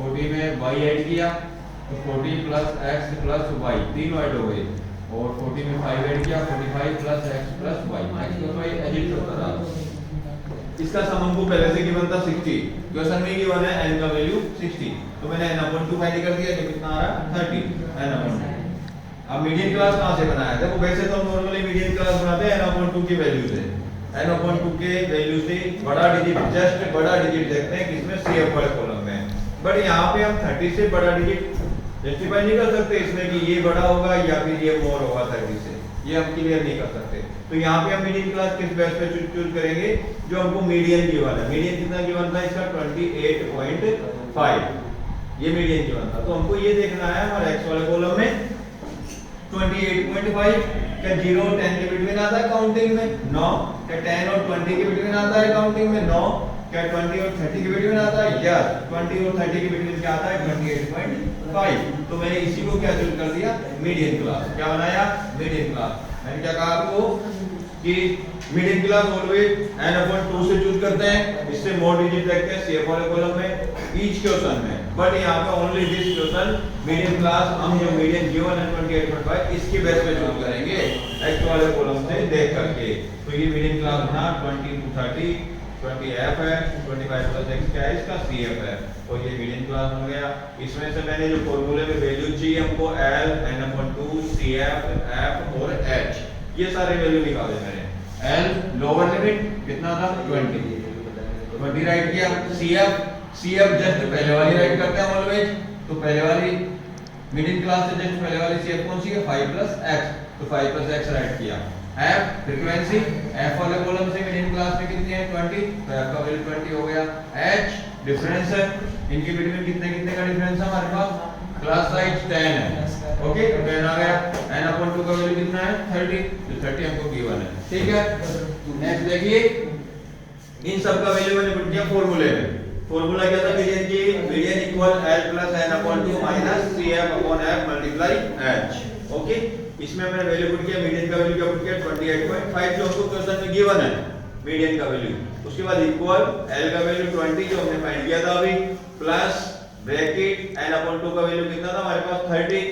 40 में y add किया तो 40 प्लस x प्लस y तीनों ऐड हो गए, और 40 में 5 ऐड किया 45 plus x plus y, x plus y edit होता रहा। इसका सम हमको पहले से गिवन था 60, क्वेश्चन में गिवन है n का वैल्यू 60, तो मैंने n/2 फाइंड कर दिया, जो कितना आ रहा 30 n/2। अब मीडियन क्लास कहां से बनाया? देखो वैसे तो हम नॉर्मली मीडियन क्लास बनाते हैं n/2 की वैल्यू से, n/2 के वैल्यू से बड़ा डिजिट, जस्ट बड़ा डिजिट देखते हैं किसमें, CF वाले कॉलम में। बट यहाँ पे हम 30 से बड़ा डिजिट जस्टिफाई नहीं कर सकते इसमें कि ये बड़ा होगा या फिर ये मोर होगा 30 से, ये हम क्लियर नहीं कर सकते। तो यहाँ पे हम मीडियन क्लास किस बेस पे चूज करेंगे, जो हमको मीडियन गिवन है। मीडियन कितना गिवन था इसका 28.5, ये मीडियन गिवन था। तो हमको ये देखना है हमारे x वाले कॉलम में 28.5 क्या 0 और 10 के बिटवीन आता है काउंटिंग में? नो। क्या 10 और 20 के बिटवीन आता है काउंटिंग में? नो। क्या 20 और 30 के बिटवीन आता है? यस। 20 और 30 के बिटवीन क्या आता है? 28.5। तो मैंने इसी को क्या चूज कर दिया, मीडियन क्लास। क्या बनाया? Median class. मैंने क्या कहा आपको कि मीडियन क्लास ऑलवेज n/2 से चूज करते हैं, इससे मोर डिजिट देखते हैं CF वाले कॉलम में ईच क्वेश्चन में। बट यहाँ पे only this question median class हम जो मीडियन गिवन है 28.5 इसके बेस पे चूज करेंगे x वाले कॉलम से देख करके। तो ये मीडियन क्लास बना 20 to 30, 20 f है, 25 प्लस x क्या है इसका CF है, और ये मीडियन क्लास बन गया। इसमें से मैंने जो फॉर्मूले में वैल्यू चाहिए हमको L, n/2, CF, f और h, ये सारे वैल्यू निकाले मैंने। L लोअर लिमिट कितना था 20 राइट किया। CF जस्ट पहले वाली राइट करते हैं ऑलवेज, तो पहले वाली मीडियन क्लास से जस्ट पहले वाली CF कौन सी है 5 प्लस x, तो 5 प्लस x राइट किया। f फ्रीक्वेंसी, f वाले कॉलम से मीडियन क्लास में कितनी है 20, तो f का वैल्यू 20 हो गया। h डिफरेंस है, इनके बिटवीन कितने कितने का डिफरेंस है हमारे पास, क्लास साइज 10 है। ओके, तो 10 आ गया। n/2 का वैल्यू कितना है 30, तो 30 हमको गिवन है। ठीक है, नेक्स्ट देखिए, इन सब का वैल्यू मैंने पुट किया फॉर्मूले में। फॉर्मूला क्या था मीडियन की, median equal L plus n/2 minus CF upon f multiply h। Okay, इसमें मैंने वैल्यू पुट किया, मीडियन का वैल्यू क्या पुट किया 28.5 जो हमको क्वेश्चन में गिवन है मीडियन का वैल्यू। उसके बाद इक्वल L का वैल्यू 20 जो हमने फाइंड किया था अभी, प्लस ब्रैकेट n/2 का वैल्यू कितना था हमारे पास 30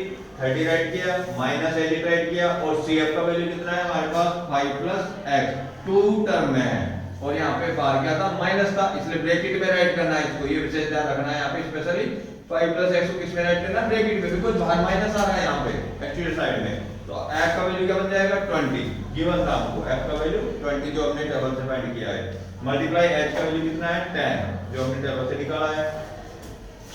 राइट किया, माइनस h राइट किया, और CF का वैल्यू कितना है हमारे पास 5 प्लस x, टू टर्म में है, और यहाँ पे बाहर क्या था माइनस था, इसलिए ब्रैकेट में राइट करना है इसको, ये विशेष ध्यान रखना है यहाँ पे स्पेशली 5 प्लस x को किस में राइट करना है ब्रैकेट में, बिकॉज़ बाहर माइनस आ रहा है यहाँ पे एक्चुअल साइड में। तो f का वैल्यू क्या बन जाएगा 20 गिवन था हमको, f का वैल्यू 20 जो हमने टेबल से फाइंड किया है, मल्टीप्लाई h का वैल्यू कितना है 10 जो हमने टेबल से निकाला है।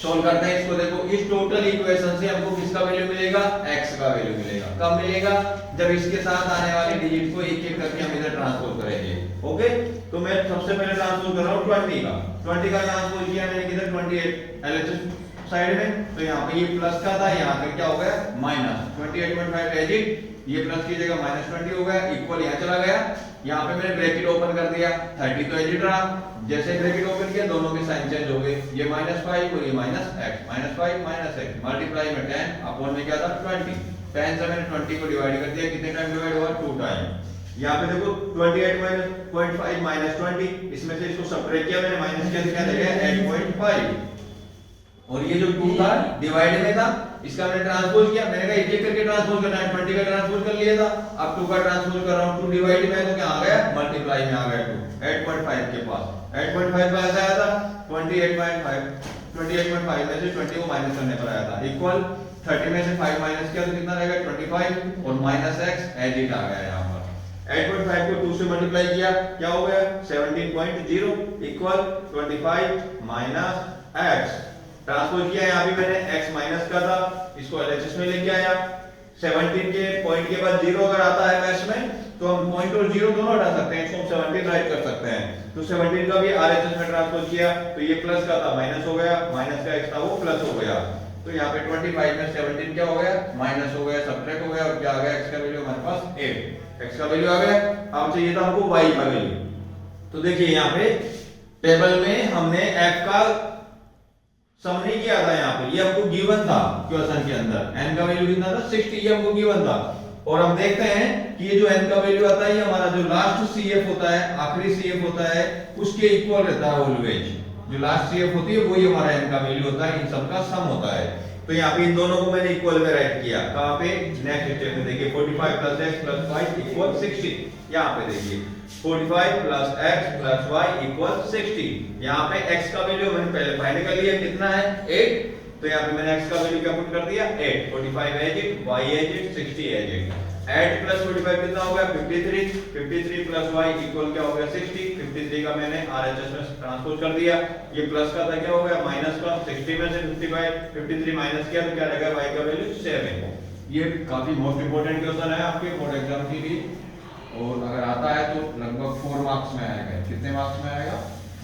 सॉल्व करते हैं इसको। देखो इस टोटल इक्वेशन से हमको किसका वैल्यू मिलेगा, x का वैल्यू मिलेगा। कब मिलेगा, जब इसके साथ आने वाले डिजिट को एक एक करके हम इधर ट्रांसपोज करेंगे। ओके, तो मैं सबसे पहले ट्रांसपोज कर रहा हूं 20 का ट्रांसपोज किया मैंने किधर 28 LHS साइड में, तो यहाँ पे ये प्लस का था, यहाँ पे क्या हो गया माइनस 28.5 एजिट, ये प्लस की जगह माइनस 20 हो गया, इक्वल यहाँ चला गया। यहाँ पे मैंने ब्रैकेट ओपन कर दिया, 30 तो एजिट रहा, जैसे ब्रैकेट ओपन किया दोनों के साइन चेंज हो गए, ये -5 और ये -x, -5 -x, मल्टीप्लाई में 10 अपॉन में क्या था 20, 10 से मैंने 20 को डिवाइड कर दिया, कितने टाइम डिवाइड हुआ 2 टाइम। यहाँ पे देखो 28.5 माइनस 20, इसमें से इसको सब्ट्रैक्ट किया मैंने, माइनस किया तो क्या रहेगा 8.5, और ये जो 2 था डिवाइड में था, इसका मैंने ट्रांसपोज किया, मैंने कहा एक एक करके ट्रांसपोज करना है, 20 का ट्रांसपोज कर लिया था, अब 2 का ट्रांसपोज कर रहा हूं, 2 डिवाइड में तो क्या आ गया मल्टीप्लाई में आ गया 2, 8.5 के पास 8.5 का ऐसा आया था 28.5 में से 20 को माइनस करने पर आया था, इक्वल 30 में से 5 माइनस किया तो कितना रहेगा 25 और माइनस x एडिट आ गया यहां पर। 8.5 को 2 से मल्टीप्लाई किया, क्या हो गया 17.0 इक्वल 25 माइनस x, ट्रांसपोज किया, यहाँ भी मैंने x माइनस का था, इसको LHS में लेके आया, 17 के पॉइंट के बाद 0 अगर आता है मैथ्स में तो हम पॉइंट और 0 दोनों हटा सकते हैं, इसको हम 17 राइट कर सकते हैं, तो 17 का भी RHS में ट्रांसपोज किया, तो ये प्लस का था माइनस हो गया, माइनस का x था वो प्लस हो गया, तो यहाँ पे 25 में 17 क्या हो गया माइनस हो गया, सब्ट्रैक्ट हो गया, और क्या आ गया x का वैल्यू हमारे पास 8, x का वैल्यू आ गया। अब चाहिए था हमको y का वैल्यू, तो देखिए यहाँ पे टेबल में हमने f का सम नहीं किया था, यहाँ पे ये हमको गिवन था क्वेश्चन के अंदर, n का वैल्यू कितना था 60, ये हमको गिवन था, और हम देखते हैं कि ये जो n का वैल्यू आता है ये हमारा जो लास्ट CF होता है, आखिरी CF होता है, उसके इक्वल रहता है ऑलवेज, जो लास्ट सीएफ होती है वही हमारा n का वैल्यू होता है, इन सब का सम होता है। तो यहाँ पे इन दोनों को मैंने इक्वल में राइट किया। कहाँ पे? नेक्स्ट स्टेप में देखिए 45 plus x plus y equal 60। यहाँ पे देखिए 45 plus x plus y equal 60। यहाँ पे x का वैल्यू मैंने पहले फाइंड कर लिया, कितना है 8। तो यहाँ पे मैंने x का वैल्यू क्या पुट कर दिया 8, 45 as it, y as it, 60 as it. 8 plus 45 कितना हो गया 53, 53 प्लस y इक्वल क्या हो गया 60। 53 का मैंने RHS में ट्रांसपोज कर दिया, ये प्लस का था क्या हो गया माइनस का, 60 में से 53 माइनस किया तो क्या रहेगा y का वैल्यू 7। ये काफी मोस्ट इंपोर्टेंट क्वेश्चन है आपके बोर्ड एग्जाम के लिए, और अगर आता है तो लगभग 4 मार्क्स में आएगा। कितने मार्क्स में आएगा?